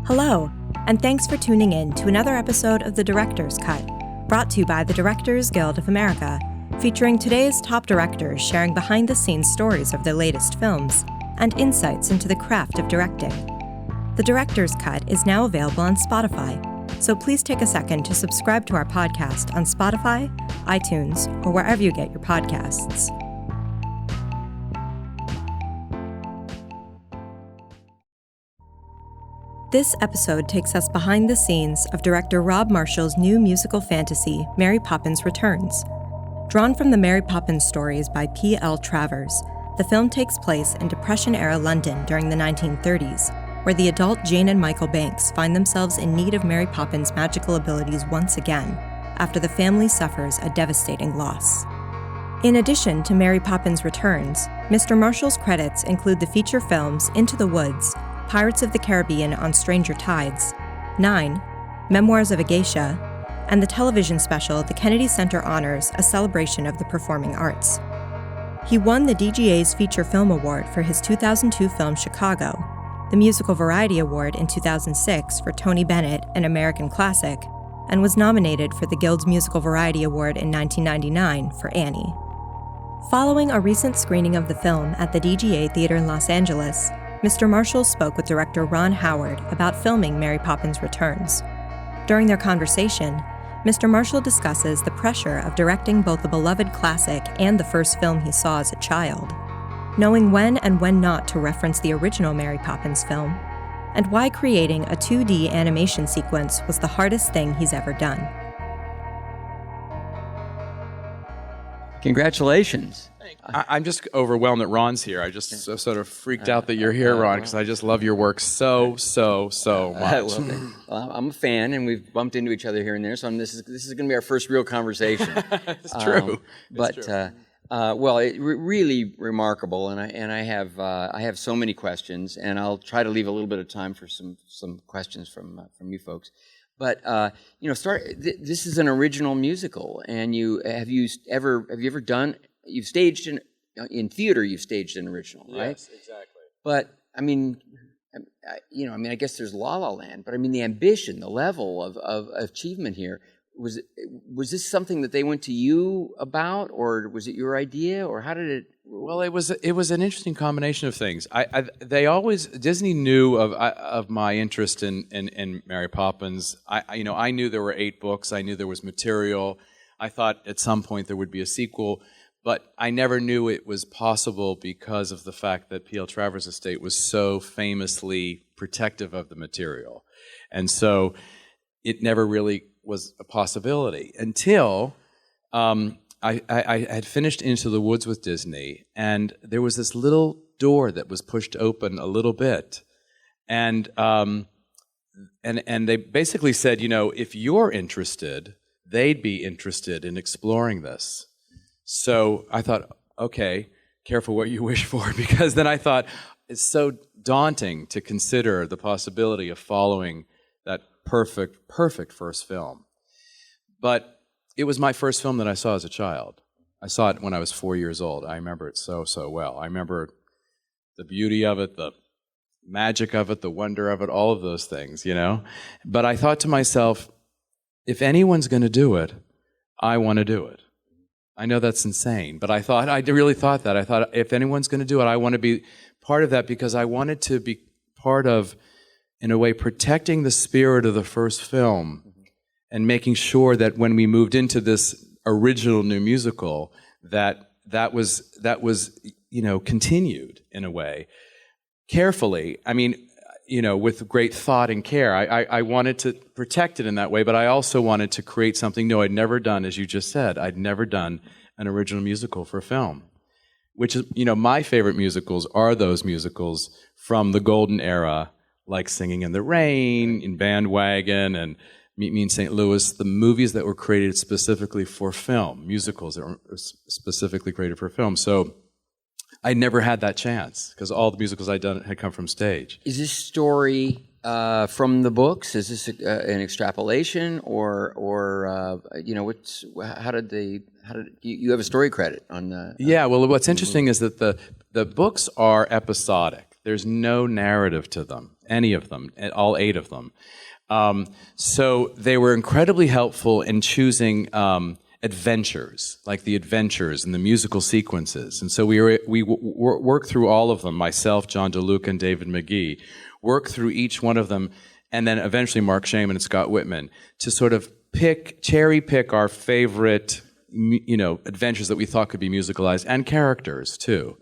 Hello, and thanks for tuning in to another episode of The Director's Cut, brought to you by the Directors Guild of America, featuring today's top directors sharing behind-the-scenes stories of their latest films and insights into the craft of directing. The Director's Cut is now available on Spotify, so please take a second to subscribe to our podcast on Spotify, iTunes, or wherever you get your podcasts. This episode takes us behind the scenes of director Rob Marshall's new musical fantasy, Mary Poppins Returns. Drawn from the Mary Poppins stories by P.L. Travers, the film takes place in Depression-era London during the 1930s, where the adult Jane and Michael Banks find themselves in need of Mary Poppins' magical abilities once again, after the family suffers a devastating loss. In addition to Mary Poppins Returns, Mr. Marshall's credits include the feature films Into the Woods, Pirates of the Caribbean on Stranger Tides, 9, Memoirs of a Geisha, and the television special The Kennedy Center Honors, a celebration of the performing arts. He won the DGA's Feature Film Award for his 2002 film Chicago, the Musical Variety Award in 2006 for Tony Bennett, an American classic, and was nominated for the Guild's Musical Variety Award in 1999 for Annie. Following a recent screening of the film at the DGA Theater in Los Angeles, Mr. Marshall spoke with director Ron Howard about filming Mary Poppins Returns. During their conversation, Mr. Marshall discusses the pressure of directing both the beloved classic and the first film he saw as a child, knowing when and when not to reference the original Mary Poppins film, and why creating a 2D animation sequence was the hardest thing he's ever done. Congratulations. I'm just overwhelmed that Ron's here. I just sort of freaked out that you're here, Ron, because I just love your work so much. Well, I'm a fan, and we've bumped into each other here and there, so this is going to be our first real conversation. It's true. Really remarkable, and I have so many questions, and I'll try to leave a little bit of time for some questions from you folks. But this is an original musical, and have you ever done? You've staged in theater. You've staged an original, right? Yes, exactly. But I guess there's La La Land, but the ambition, the level of achievement here was this something that they went to you about, or was it your idea, or how did it? Well, it was an interesting combination of things. Disney knew of my interest in Mary Poppins. I knew there were 8 books. I knew there was material. I thought at some point there would be a sequel. But I never knew it was possible because of the fact that P.L. Travers' estate was so famously protective of the material. And so it never really was a possibility until I had finished Into the Woods with Disney, and there was this little door that was pushed open a little bit. And they basically said, if you're interested, they'd be interested in exploring this. So I thought, okay, careful what you wish for, because then I thought it's so daunting to consider the possibility of following that perfect first film. But it was my first film that I saw as a child. I saw it when I was 4 years old. I remember it so well. I remember the beauty of it, the magic of it, the wonder of it, all of those things, But I thought to myself, if anyone's going to do it, I want to do it. I know that's insane, but I really thought that. I thought, if anyone's going to do it, I want to be part of that, because I wanted to be part of, in a way, protecting the spirit of the first film and making sure that when we moved into this original new musical, that was continued in a way, carefully. With great thought and care. I wanted to protect it in that way, but I also wanted to create something new. I'd never done, as you just said, I'd never done an original musical for film, which is, my favorite musicals are those musicals from the golden era, like Singing in the Rain, in Bandwagon, and Meet Me in St. Louis, the movies that were created specifically for film, musicals that were specifically created for film. So I never had that chance, because all the musicals I'd done had come from stage. Is this story from the books? Is this an extrapolation, or how did you have a story credit on the? Yeah, well, what's interesting is that the books are episodic. There's no narrative to them, any of them, all 8 of them. So they were incredibly helpful in choosing adventures, like the adventures and the musical sequences. And so we worked through all of them, myself, John DeLuca, and David McGee, worked through each one of them, and then eventually Mark Shaman and Scott Whitman, to sort of cherry pick our favorite, adventures that we thought could be musicalized, and characters too.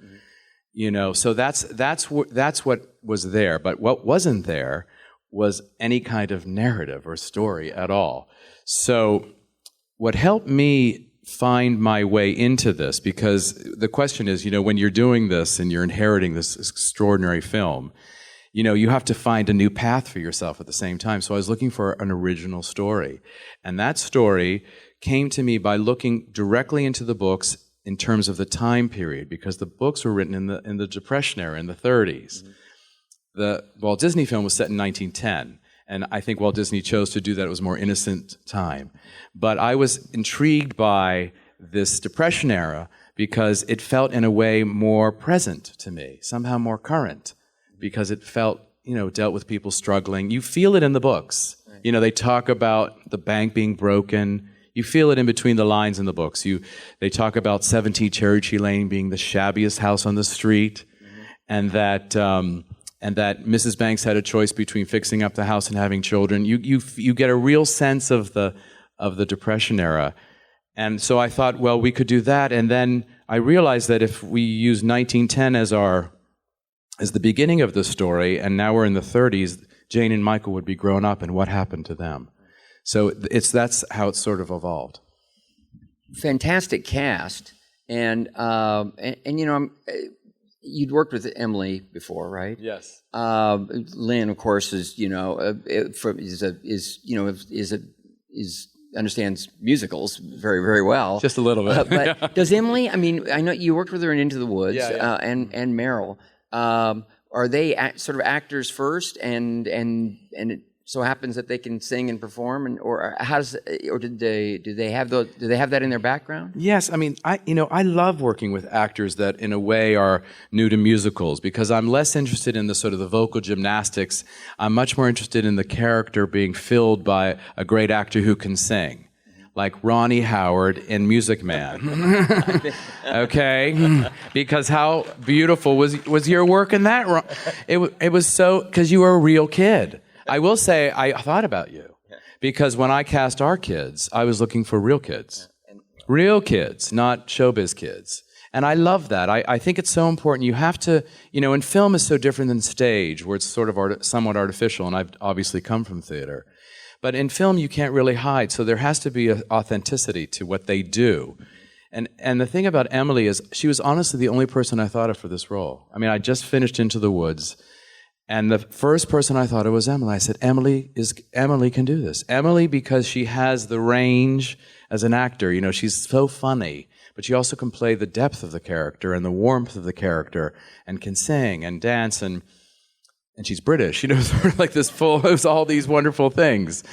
So that's what was there. But what wasn't there was any kind of narrative or story at all. So what helped me find my way into this, because the question is, when you're doing this and you're inheriting this extraordinary film, you have to find a new path for yourself at the same time. So I was looking for an original story. And that story came to me by looking directly into the books in terms of the time period, because the books were written in the Depression era, in the 30s. Mm-hmm. The Walt Disney film was set in 1910, and I think Walt Disney chose to do that. It was a more innocent time. But I was intrigued by this Depression era because it felt in a way more present to me, somehow more current, because it felt, dealt with people struggling. You feel it in the books. Right. They talk about the bank being broken. You feel it in between the lines in the books. They talk about 17 Cherry Tree Lane being the shabbiest house on the street, and that Mrs. Banks had a choice between fixing up the house and having children. You get a real sense of the Depression era. And so I thought, well, we could do that. And then I realized that if we use 1910 as the beginning of the story, and now we're in the 30s, Jane and Michael would be grown up, and what happened to them? So that's how it's sort of evolved. Fantastic cast, and you'd worked with Emily before, right? Yes. Lynn, of course, understands musicals very, very well. Just a little bit. But does Emily? I mean, I know you worked with her in Into the Woods, and Meryl. Are they sort of actors first, and it so happens that they can sing and perform, or do they have that in their background? Yes, I mean, I love working with actors that in a way are new to musicals, because I'm less interested in the sort of the vocal gymnastics. I'm much more interested in the character being filled by a great actor who can sing. Like Ronnie Howard in Music Man. Okay? Because how beautiful was your work in that? It was so, because you were a real kid. I will say, I thought about you. Because when I cast our kids, I was looking for real kids. Real kids, not showbiz kids. And I love that. I think it's so important. You have to, and film is so different than stage, where it's sort of somewhat artificial, and I've obviously come from theater. But in film, you can't really hide, so there has to be an authenticity to what they do. And the thing about Emily is, she was honestly the only person I thought of for this role. I mean, I just finished Into the Woods, and the first person I thought of was Emily. I said, Emily can do this. Emily, because she has the range as an actor. She's so funny, but she also can play the depth of the character and the warmth of the character, and can sing and dance, and she's British, sort of like this it was all these wonderful things.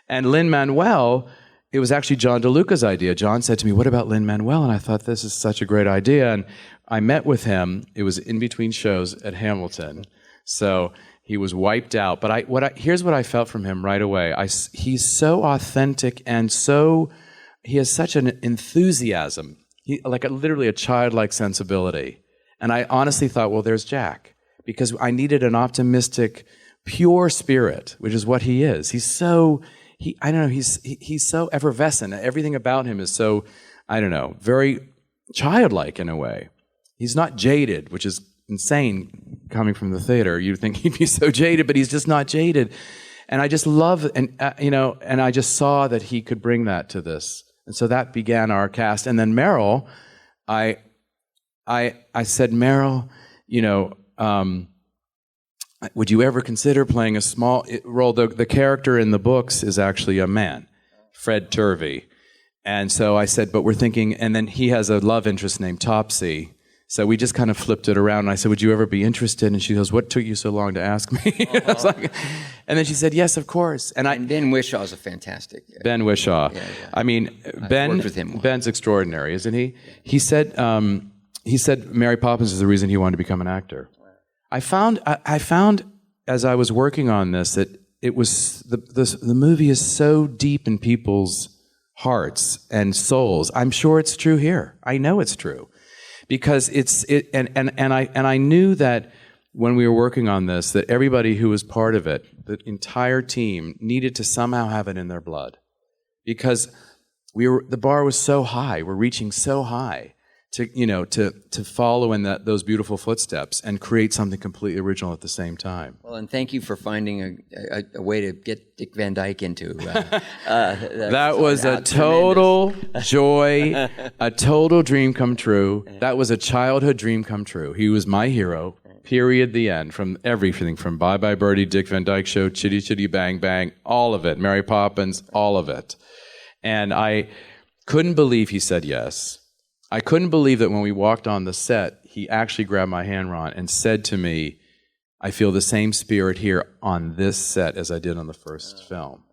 And Lin-Manuel, it was actually John DeLuca's idea. John said to me, what about Lin-Manuel? And I thought, this is such a great idea. And I met with him. It was in between shows at Hamilton. So he was wiped out. But here's what I felt from him right away. He's so authentic, and he has such an enthusiasm, literally a childlike sensibility. And I honestly thought, well, there's Jack. Because I needed an optimistic, pure spirit, which is what he is. He's so effervescent. Everything about him is so, very childlike in a way. He's not jaded, which is insane coming from the theater. You'd think he'd be so jaded, but he's just not jaded. And I just love, and I just saw that he could bring that to this. And so that began our cast. And then Meryl, I said, Meryl, would you ever consider playing a small role? The character in the books is actually a man, Fred Turvey. And so I said, but we're thinking, and then he has a love interest named Topsy. So we just kind of flipped it around. And I said, would you ever be interested? And she goes, what took you so long to ask me? I was like, and then she said, yes, of course. And Ben Whishaw is a fantastic. Ben Whishaw. Yeah. I mean, worked with him. Ben's extraordinary, isn't he? He said Mary Poppins is the reason he wanted to become an actor. I found as I was working on this that it was the movie is so deep in people's hearts and souls. I'm sure it's true here. I know it's true because I knew that when we were working on this that everybody who was part of it, the entire team, needed to somehow have it in their blood because the bar was so high. We're reaching so high to follow in those beautiful footsteps and create something completely original at the same time. Well, and thank you for finding a way to get Dick Van Dyke into. That was a total joy, a total dream come true. That was a childhood dream come true. He was my hero. Period. The end. From everything, from Bye Bye Birdie, Dick Van Dyke Show, Chitty Chitty Bang Bang, all of it. Mary Poppins, all of it. And I couldn't believe he said yes. I couldn't believe that when we walked on the set, he actually grabbed my hand, Ron, and said to me, I feel the same spirit here on this set as I did on the first film.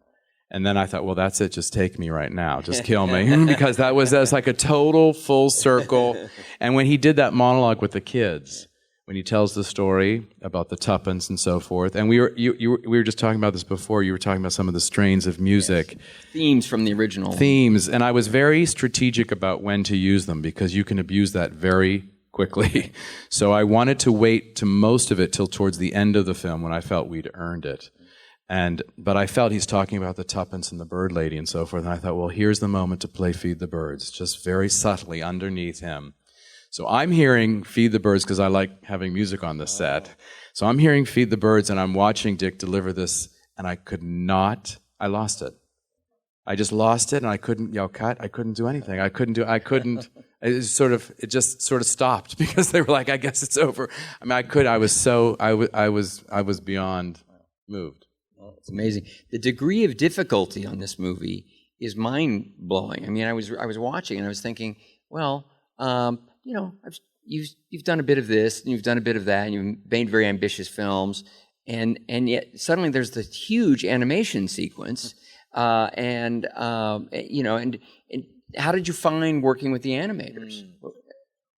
And then I thought, well, that's it. Just take me right now. Just kill me. Because that was like a total full circle. And when he did that monologue with the kids, when he tells the story about the tuppence and so forth, and we were just talking about this before. You were talking about some of the strains of music, yes. Themes from the original themes, and I was very strategic about when to use them because you can abuse that very quickly. So I wanted to wait to most of it till towards the end of the film when I felt we'd earned it. But I felt he's talking about the tuppence and the bird lady and so forth, and I thought, well, here's the moment to play Feed the Birds, just very subtly underneath him. So I'm hearing Feed the Birds because I like having music on the set. So I'm hearing Feed the Birds and I'm watching Dick deliver this and I lost it. I just lost it and I couldn't yell cut. I couldn't do anything. It just sort of stopped because they were like, I guess it's over. I mean, I was beyond moved. Well, it's amazing. The degree of difficulty on this movie is mind blowing. I mean, I was watching and I was thinking, well, you've done a bit of this, and you've done a bit of that, and you've made very ambitious films, and yet suddenly there's this huge animation sequence, and how did you find working with the animators?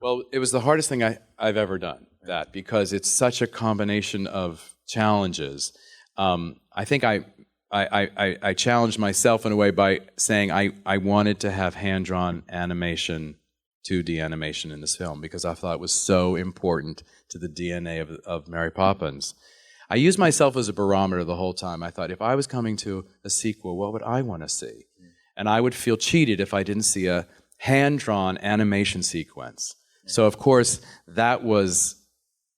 Well, it was the hardest thing I've ever done, because it's such a combination of challenges. I think I challenged myself in a way by saying I wanted to have hand-drawn animation, 2D animation in this film because I thought it was so important to the DNA of Mary Poppins. I used myself as a barometer the whole time. I thought if I was coming to a sequel, what would I want to see? And I would feel cheated if I didn't see a hand-drawn animation sequence. So, of course, that was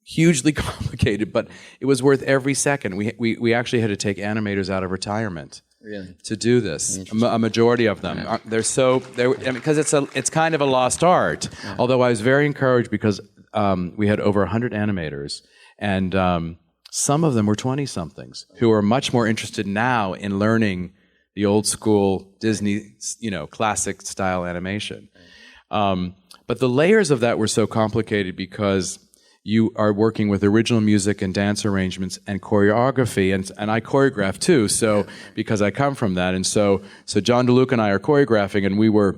hugely complicated, but it was worth every second. We actually had to take animators out of retirement. Really? To do this, a majority of them. Yeah. Because it's kind of a lost art. Yeah. Although I was very encouraged because we had over 100 animators, and some of them were 20-somethings who are much more interested now in learning the old school Disney, classic style animation. But the layers of that were so complicated because you are working with original music and dance arrangements and choreography, and I choreograph too, so because I come from that. And so John DeLuca and I are choreographing, and we were,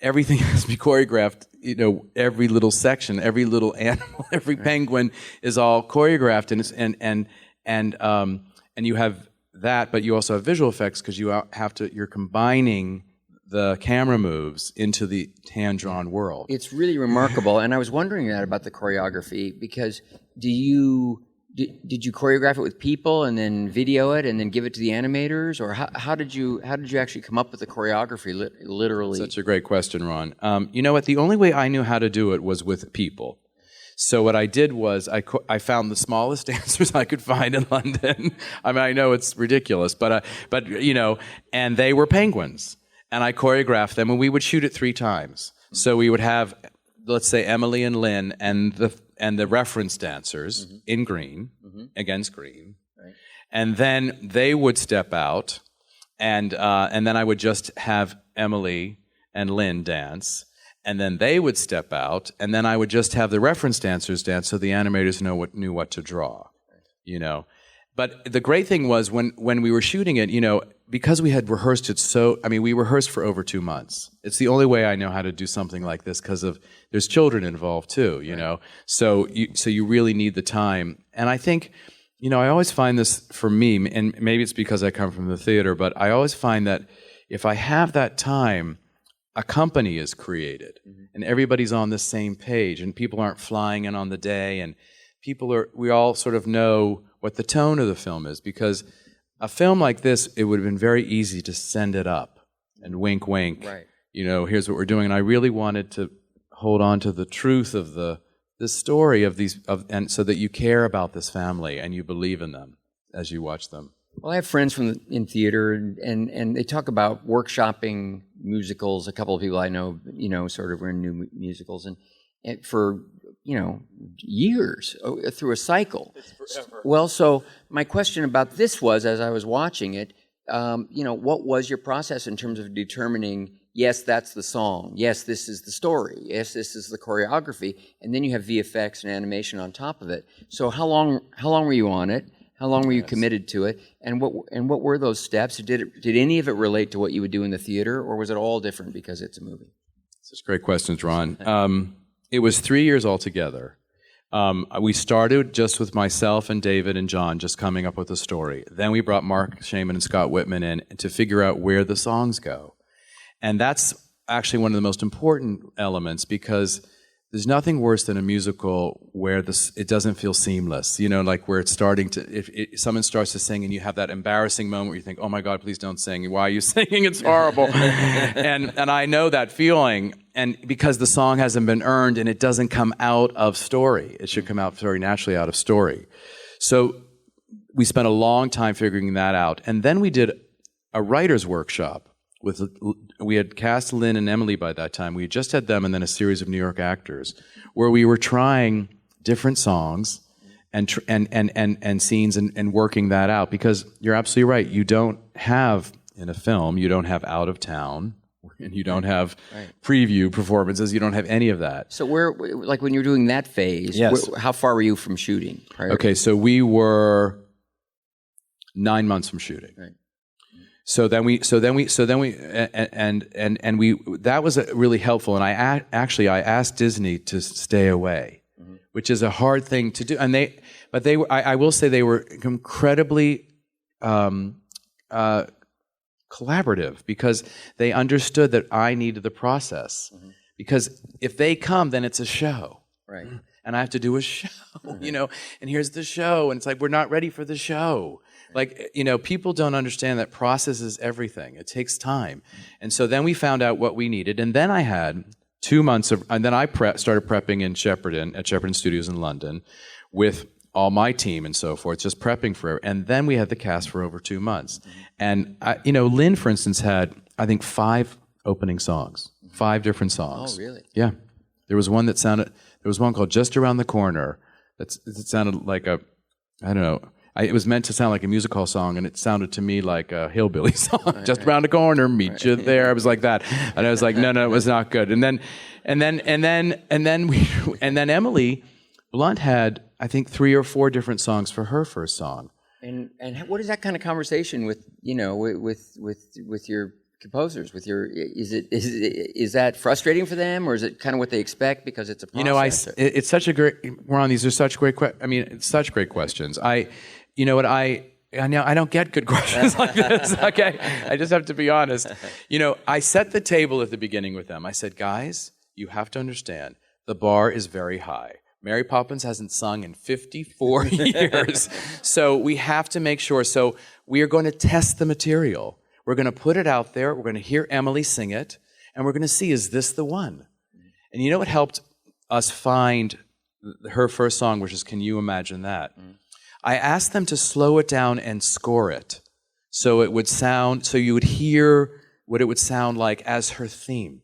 everything has to be choreographed, every little section, every little animal, every penguin is all choreographed, and you have that, but you also have visual effects because you're combining the camera moves into the hand-drawn world. It's really remarkable, and I was wondering that about the choreography because did you choreograph it with people and then video it and then give it to the animators, or how did you actually come up with the choreography literally? Such a great question, Ron. You know what? The only way I knew how to do it was with people. So what I did was I found the smallest dancers I could find in London. I mean, I know it's ridiculous, but and they were penguins. And I choreographed them, and we would shoot it 3 times. So we would have, let's say, Emily and Lynn and the reference dancers in green, against green. Right. And then they would step out, and then I would just have Emily and Lynn dance, and then they would step out, and then I would just have the reference dancers dance so the animators knew what to draw, But the great thing was when we were shooting it, because we had rehearsed it we rehearsed for over 2 months. It's the only way I know how to do something like this because there's children involved too, know. So you really need the time. And I think, I always find this for me, and maybe it's because I come from the theater, but I always find that if I have that time, a company is created and everybody's on the same page and people aren't flying in on the day and we all sort of know what the tone of the film is, because a film like this, it would have been very easy to send it up and wink, wink. Right. Here's what we're doing. And I really wanted to hold on to the truth of the story and so that you care about this family and you believe in them as you watch them. Well, I have friends in theater, and they talk about workshopping musicals. A couple of people I know, sort of were in new musicals, and for years through a cycle. It's forever. Well, so my question about this was, as I was watching it, what was your process in terms of determining? Yes, that's the song. Yes, this is the story. Yes, this is the choreography, and then you have VFX and animation on top of it. So how long were you on it? How long were you committed to it? And what were those steps? Did any of it relate to what you would do in the theater, or was it all different because it's a movie? Such great questions, Ron. It was 3 years altogether. We started just with myself and David and John just coming up with a story. Then we brought Mark Shaman and Scott Whitman in to figure out where the songs go. And that's actually one of the most important elements, because there's nothing worse than a musical where it doesn't feel seamless. Like where it's starting to, if someone starts to sing and you have that embarrassing moment where you think, oh my God, please don't sing. Why are you singing? It's horrible. and I know that feeling. And because the song hasn't been earned and it doesn't come out of story. It should come out very naturally out of story. So we spent a long time figuring that out. And then we did a writer's workshop. We had cast Lynn and Emily by that time. We had just had them and then a series of New York actors where we were trying different songs and scenes and working that out, because you're absolutely right. You don't have, in a film, you don't have out of town and you don't have preview performances. You don't have any of that. So when you're doing that phase, yes. How far were you from shooting? Okay, so we were 9 months from shooting. Right. So then we that was really helpful. And I asked Disney to stay away, which is a hard thing to do. And I will say they were incredibly collaborative, because they understood that I needed the process. Because if they come, then it's a show. Right. And I have to do a show, and here's the show. And it's like, we're not ready for the show. Like, people don't understand that process is everything. It takes time. And so then we found out what we needed. And then I had 2 months and then I started prepping in Shepperton, at Shepperton Studios in London, with all my team and so forth, just prepping for it. And then we had the cast for over 2 months. And, Lynn, for instance, had, I think, 5 opening songs, 5 different songs. Oh, really? Yeah. There was one called Just Around the Corner. It sounded like I don't know. It was meant to sound like a music hall song, and it sounded to me like a hillbilly song. Just around the corner, meet you there. I was like that, and I was like, no, it was not good. And then Emily Blunt had, I think, 3 or 4 different songs for her first song. And what is that kind of conversation with your composers? Is that frustrating for them, or is it kind of what they expect because it's a process? It's such a great, Ron, these are such great such great questions. I don't get good questions like this, okay? I just have to be honest. I set the table at the beginning with them. I said, guys, you have to understand, the bar is very high. Mary Poppins hasn't sung in 54 years. So we have to make sure. So we are going to test the material. We're going to put it out there. We're going to hear Emily sing it. And we're going to see, is this the one? And you know what helped us find her first song, which is Can You Imagine That? I asked them to slow it down and score it. So you would hear what it would sound like as her theme.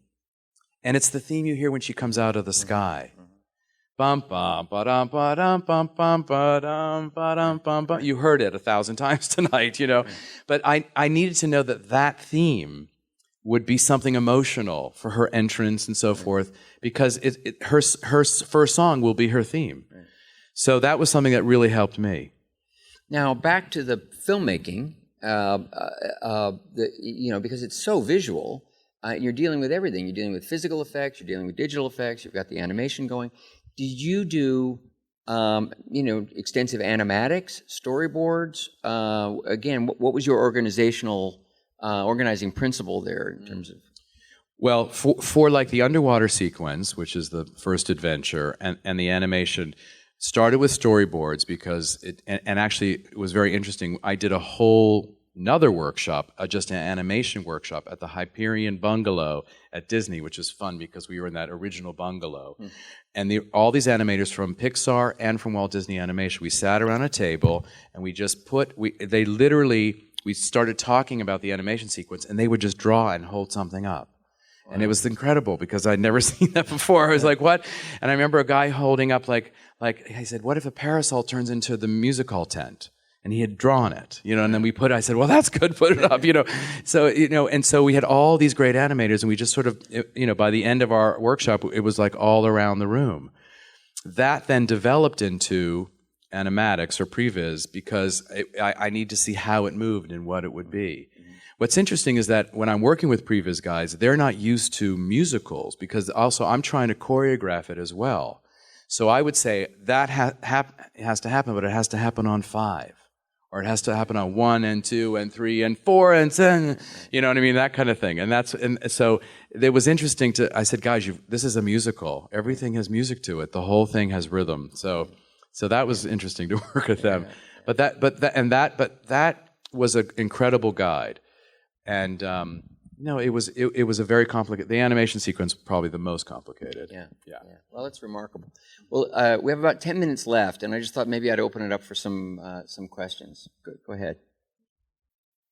And it's the theme you hear when she comes out of the sky. Bum bum ba-dum ba-dum bum bum ba-dum ba-dum bum bum. You heard it 1,000 times tonight, But I needed to know that theme would be something emotional for her entrance and so forth, because her first song will be her theme. So that was something that really helped me. Now back to the filmmaking, because it's so visual, you're dealing with everything. You're dealing with physical effects. You're dealing with digital effects. You've got the animation going. Did you do, extensive animatics, storyboards? Again, what was your organizing principle there in terms of? Well, for like the underwater sequence, which is the first adventure, and the animation, started with storyboards because and actually it was very interesting. I did a whole another workshop, just an animation workshop at the Hyperion Bungalow at Disney, which was fun because we were in that original bungalow. And all these animators from Pixar and from Walt Disney Animation, we sat around a table and we just we started talking about the animation sequence, and they would just draw and hold something up. And it was incredible because I'd never seen that before. I was like, what? And I remember a guy holding up like he said, what if a parasol turns into the music hall tent? And he had drawn it, and then I said, well, that's good, put it up, So, and so we had all these great animators, and we just sort of, by the end of our workshop, it was like all around the room. That then developed into animatics or previs because I need to see how it moved and what it would be. What's interesting is that when I'm working with previs guys, they're not used to musicals because also I'm trying to choreograph it as well. So I would say that has to happen, but it has to happen on 5. Or it has to happen on 1 and 2 and 3 and 4 and 10, you know what I mean? That kind of thing. And so it was interesting I said, guys, this is a musical. Everything has music to it. The whole thing has rhythm. So that was interesting to work with them. But that was an incredible guide. And it was a very complicated. The animation sequence probably the most complicated. Yeah. Well, that's remarkable. Well, we have about 10 minutes left, and I just thought maybe I'd open it up for some questions. Go ahead.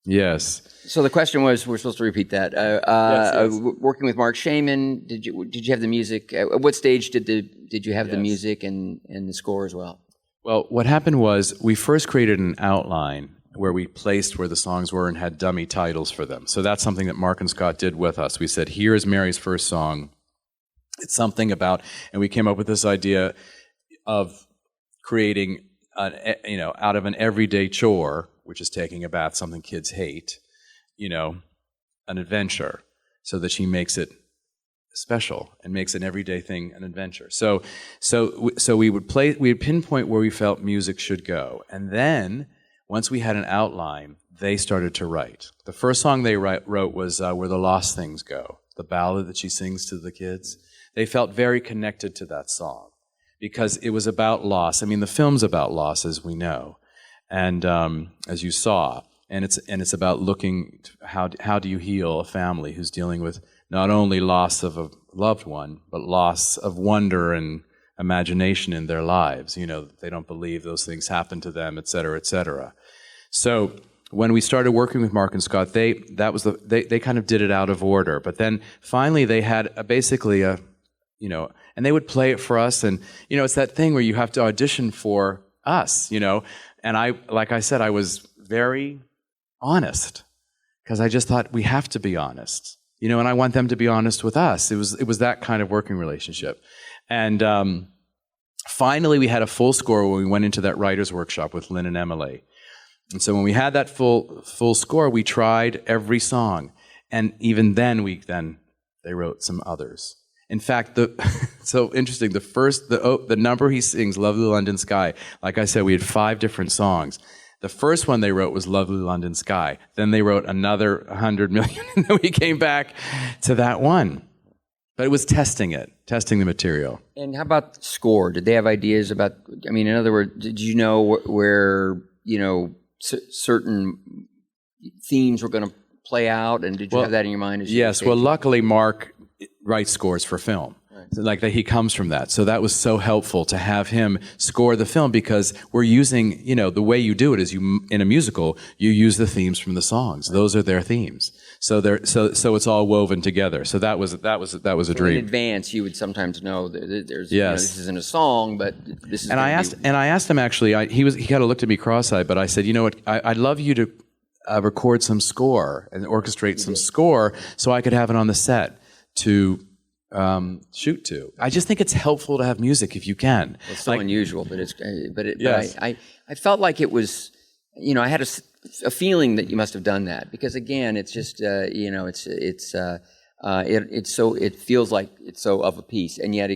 Yes. So the question was, we're supposed to repeat that. Yes. Working with Mark Shaman, did you have the music? At what stage did you have the music and the score as well? Well, what happened was we first created an outline where we placed where the songs were and had dummy titles for them. So that's something that Mark and Scott did with us. We said, here is Mary's first song. It's something about, and we came up with this idea of creating, out of an everyday chore, which is taking a bath, something kids hate, an adventure, so that she makes it special and makes an everyday thing an adventure. So we would pinpoint where we felt music should go, and then once we had an outline, they started to write. The first song they wrote was Where the Lost Things Go, the ballad that she sings to the kids. They felt very connected to that song because it was about loss. I mean, the film's about loss, as we know, and as you saw, and it's about looking how do you heal a family who's dealing with not only loss of a loved one, but loss of wonder and imagination in their lives. They don't believe those things happen to them, et cetera, et cetera. So when we started working with Mark and Scott, they kind of did it out of order. But then finally they had basically and they would play it for us. And, it's that thing where you have to audition for us, And like I said, I was very honest because I just thought we have to be honest, and I want them to be honest with us. It was that kind of working relationship. And finally, we had a full score when we went into that writer's workshop with Lynn and Emily. And so when we had that full score, we tried every song. And even then, they wrote some others. In fact, so interesting, the number he sings, Lovely London Sky, like I said, we had 5 different songs. The first one they wrote was Lovely London Sky. Then they wrote another 100 million, and then we came back to that one. But it was testing the material. And how about score? Did they have ideas about, in other words, did you know where, certain themes were going to play out? And did you have that in your mind? Yes. Well, luckily, Mark writes scores for film. Right. So like that, he comes from that. So that was so helpful to have him score the film because we're using, the way you do it is in a musical, you use the themes from the songs. Right. Those are their themes. So it's all woven together. So that was a dream. In advance, you would sometimes know that there's this isn't a song, but this is. And I asked him actually. He kind of looked at me cross-eyed, but I said, you know what? I'd love you to record some score and orchestrate some score so I could have it on the set to shoot to. I just think it's helpful to have music if you can. It's so unusual, but yes. I felt like it was I had a feeling that you must have done that because again, it's just it feels like it's so of a piece, and yet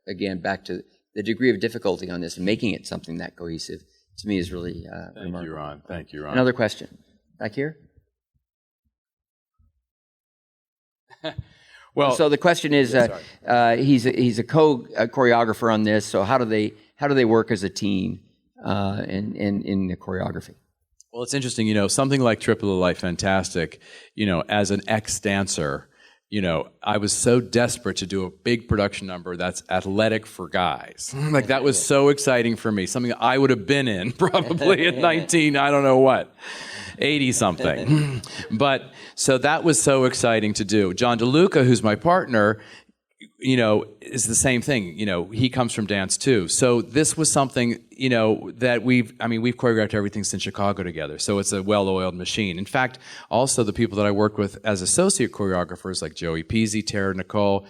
again back to the degree of difficulty on this and making it something that cohesive to me is really remarkable. Thank you, Ron. Thank you, Ron. Another question back here. Well, so the question is, he's a choreographer on this. So how do they work as a team in the choreography? Well, it's interesting, something like Triple Life Fantastic, as an ex-dancer, I was so desperate to do a big production number that's athletic for guys. Like, that was so exciting for me, something I would have been in probably at 19, I don't know what, 80-something. But, so that was so exciting to do. John DeLuca, who's my partner, is the same thing. He comes from dance too. So this was something, that we've choreographed everything since Chicago together. So it's a well-oiled machine. In fact, also the people that I worked with as associate choreographers, like Joey Peasy, Tara Nicole,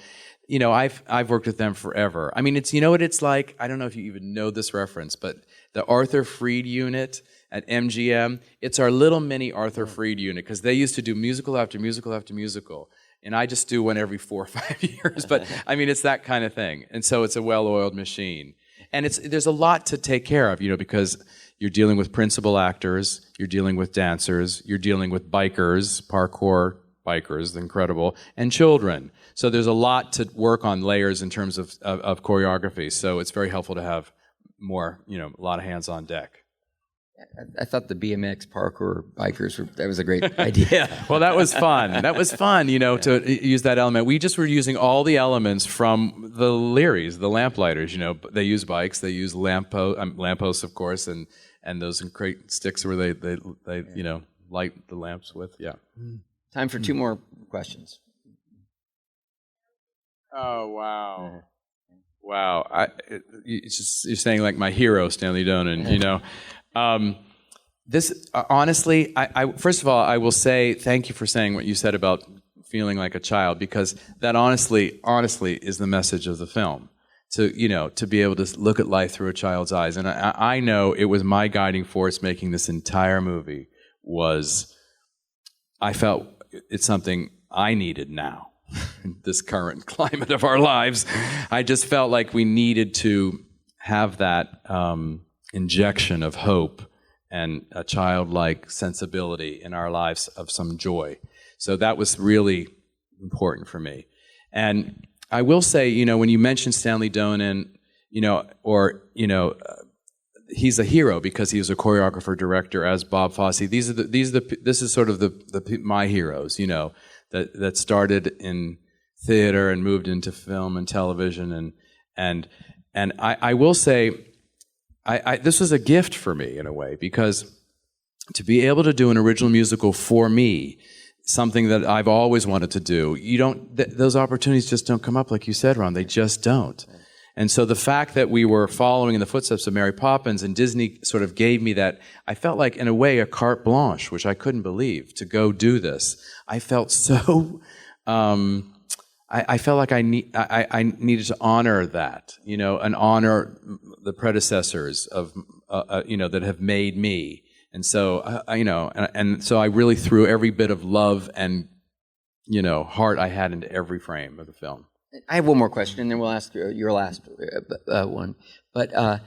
I've worked with them forever. I mean, it's, what it's like, I don't know if you even know this reference, but the Arthur Freed unit at MGM, it's our little mini Arthur Freed unit, because they used to do musical after musical after musical. And I just do one every 4 or 5 years. But, it's that kind of thing. And so it's a well-oiled machine. And there's a lot to take care of, because you're dealing with principal actors, you're dealing with dancers, you're dealing with bikers, parkour bikers, incredible, and children. So there's a lot to work on layers in terms of choreography. So it's very helpful to have more, a lot of hands on deck. I thought the BMX parkour bikers that was a great idea. Well, that was fun. To use that element. We just were using all the elements from the Learys, the lamplighters. They use bikes, they use lampposts, of course, and those great sticks where they light the lamps with. Yeah. Time for 2 more questions. Oh, wow. Wow. You're saying like my hero, Stanley Donen, This honestly, I first of all, I will say thank you for saying what you said about feeling like a child, because that honestly is the message of the film. To be able to look at life through a child's eyes, and I know it was my guiding force making this entire movie. I felt it's something I needed now, in this current climate of our lives. I just felt like we needed to have that injection of hope and a childlike sensibility in our lives of some joy. So that was really important for me. And I will say, when you mentioned Stanley Donen, he's a hero because he was a choreographer director as Bob Fosse. This is sort of my heroes, that started in theater and moved into film and television, and I will say, this was a gift for me in a way, because to be able to do an original musical for me, something that I've always wanted to do, those opportunities just don't come up, like you said, Ron. They just don't. And so the fact that we were following in the footsteps of Mary Poppins, and Disney sort of gave me that, I felt like, in a way, a carte blanche, which I couldn't believe, to go do this. I felt so... I felt like I needed to honor that, and honor the predecessors of, that have made me. And so, and so I really threw every bit of love and, heart I had into every frame of the film. I have one more question, and then we'll ask your last one. But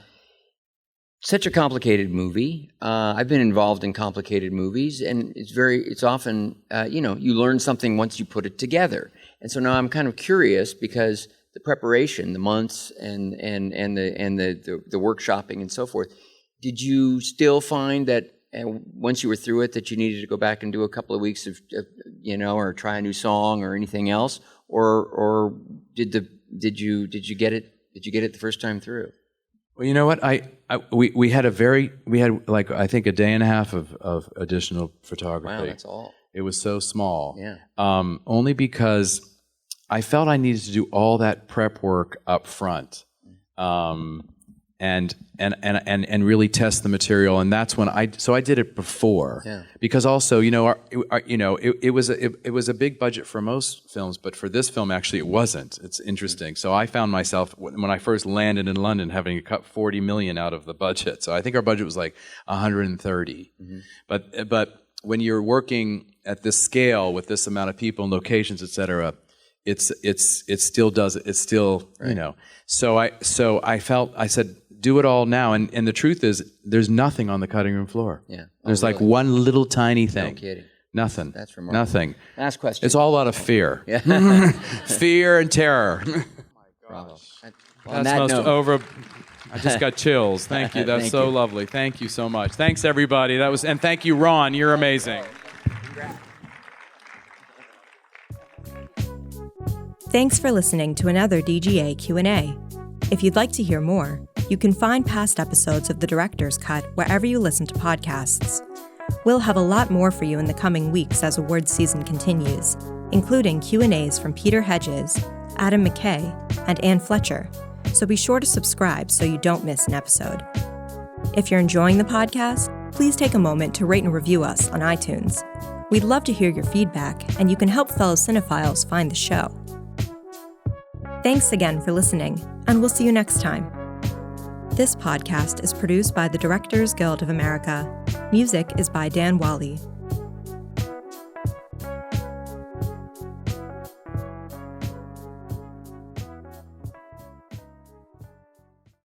such a complicated movie. I've been involved in complicated movies, and it's often, you learn something once you put it together. And so now I'm kind of curious, because the preparation, the months, and the workshopping and so forth. Did you still find that once you were through it that you needed to go back and do a couple of weeks of or try a new song or anything else, or did you get it? Did you get it the first time through? Well, you know what? We had like I think a day and a half of additional photography. Wow, that's all. It was so small. Yeah. Only because I felt I needed to do all that prep work up front. And and really test the material. And that's when I did it before, because also, it was a big budget for most films, but for this film, actually, it wasn't. It's interesting. So I found myself, when I first landed in London, having to cut $40 million out of the budget. So I think our budget was like 130. But when you're working at this scale with this amount of people and locations, et cetera, it still does it. It's still, So I said, do it all now. And the truth is, there's nothing on the cutting room floor. Yeah. There's like one little tiny thing. No kidding. Nothing. That's remarkable. Nothing. Last question. It's all out of fear. Yeah. Fear and terror. Bravo. That's most over. I just got chills. Thank you. That's so lovely. Thank you so much. Thanks, everybody. And thank you, Ron. You're amazing. Thanks for listening to another DGA Q&A. If you'd like to hear more, you can find past episodes of The Director's Cut wherever you listen to podcasts. We'll have a lot more for you in the coming weeks as awards season continues, including Q&As from Peter Hedges, Adam McKay, and Ann Fletcher, so be sure to subscribe so you don't miss an episode. If you're enjoying the podcast, please take a moment to rate and review us on iTunes. We'd love to hear your feedback, and you can help fellow cinephiles find the show. Thanks again for listening, and we'll see you next time. This podcast is produced by the Directors Guild of America. Music is by Dan Wally.